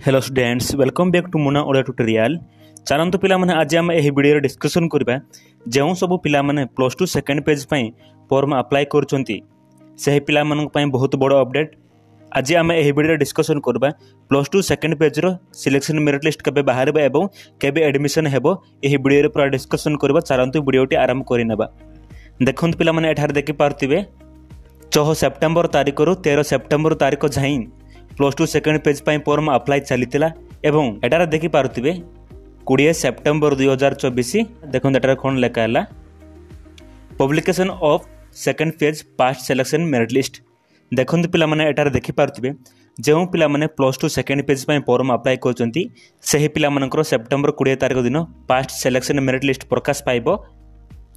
Hello students, welcome back to Muna Odia tutorial. चलतु पिला माने आज आम यह वीडियो डिस्कसन करबा जो सब पिला माने प्लस टू सेकेंड पेज पई फॉर्म अप्लाई करछंती सही पिला मानन पई बहुत बड़ अपडेट। आज आम यह वीडियो डिस्कसन करबा प्लस टू सेकेंड पेज रो सिलेक्शन मेरिट लिस्ट केबे बाहरबा एवं केबे एडमिशन हेबो यह वीडियो रे पूरा डिस्कसन करबा। चलतु वीडियोटी आरंभ करिनेबा। देखंतु पिला माने एठार देखि पारतिबे 6 सेप्टेम्बर तारिख रु 13 सेप्टेम्बर तारिख जाई प्लस टू सेकेंड पेज पर फॉर्म अप्लाई चलीला एवं एटार देखि पारुथिबे 20 सेप्टेम्बर 2024 देखो एटार कौन लेखा है publication of second page past selection merit list. देखो पिला माने एटार देखि पारुथिबे जो पिला माने प्लस टू सेकेंड पेज पर फॉर्म अप्लाई करछंती सही पिला मानकर सेप्टेम्बर 20 तारिख दिन पास्ट सिलेक्शन मेरिट लिस्ट प्रकाश पाइबो।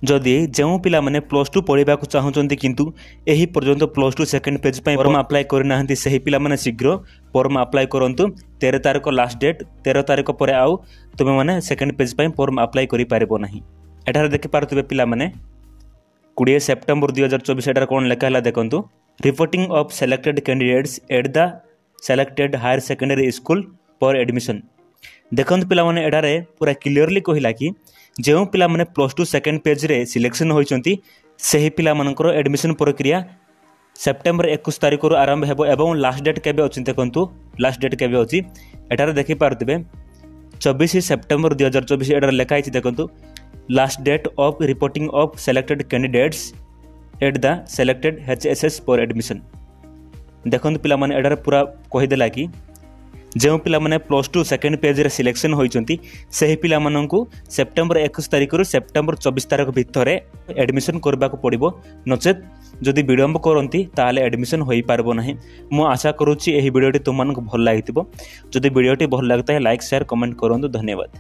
जदि जो पिला माने प्लस टू पढ़ा चाहते किंतु यही पर्यंत प्लस टू सेकेंड पेज पर फॉर्म अप्लाई करना सही पिला माने शीघ्र फॉर्म अप्लाई करंतु। 13 तारिख लास्ट डेट, 13 तारिख पर आउ तुम माने सेकेंड पेज पर फॉर्म अप्लाई करि पारिबो नाही। एठार देखि पारुथिबे पिला माने 20 सेप्टेम्बर 2024 एटार कोन लेखा है देखंतु reporting of selected candidates at the selected higher secondary school for admission. देखंतु पिला माने एटारे पूरा क्लियरली कहिला कि जो पिला माने प्लस टू सेकेंड पेज रे सिलेक्शन होइचंती सही पिला मानकर एडमिशन प्रक्रिया सेप्टेम्बर 21 तारिख रु आरंभ हेबो एवं लास्ट डेट केबे अछि देखंतु लास्ट डेट केबे अछि एटार देखि पारतिबे 24 सेप्टेम्बर 2024 एटार लेखा अछि देखंतु last date of reporting of selected candidates at the selected HSS for admission. देखंतु पिला माने एटार पूरा कहि देला कि जो पिला माने प्लस टू सेकेंड पेज रे सिलेक्शन होइचंती सही पिला माननकु सेप्टेम्बर 21 तारिख रु सेप्टेम्बर 24 तारिख भितर एडमिशन करबाको पड़िबो। नचेत जदि विलंब करंती ताले एडमिशन होई पारबो नाही। मु आशा करूची एही वीडियोटी तुमनको भल लागितिबो। जदि वीडियोटी भल लागता है लाइक शेयर कमेंट करंतु। धन्यवाद।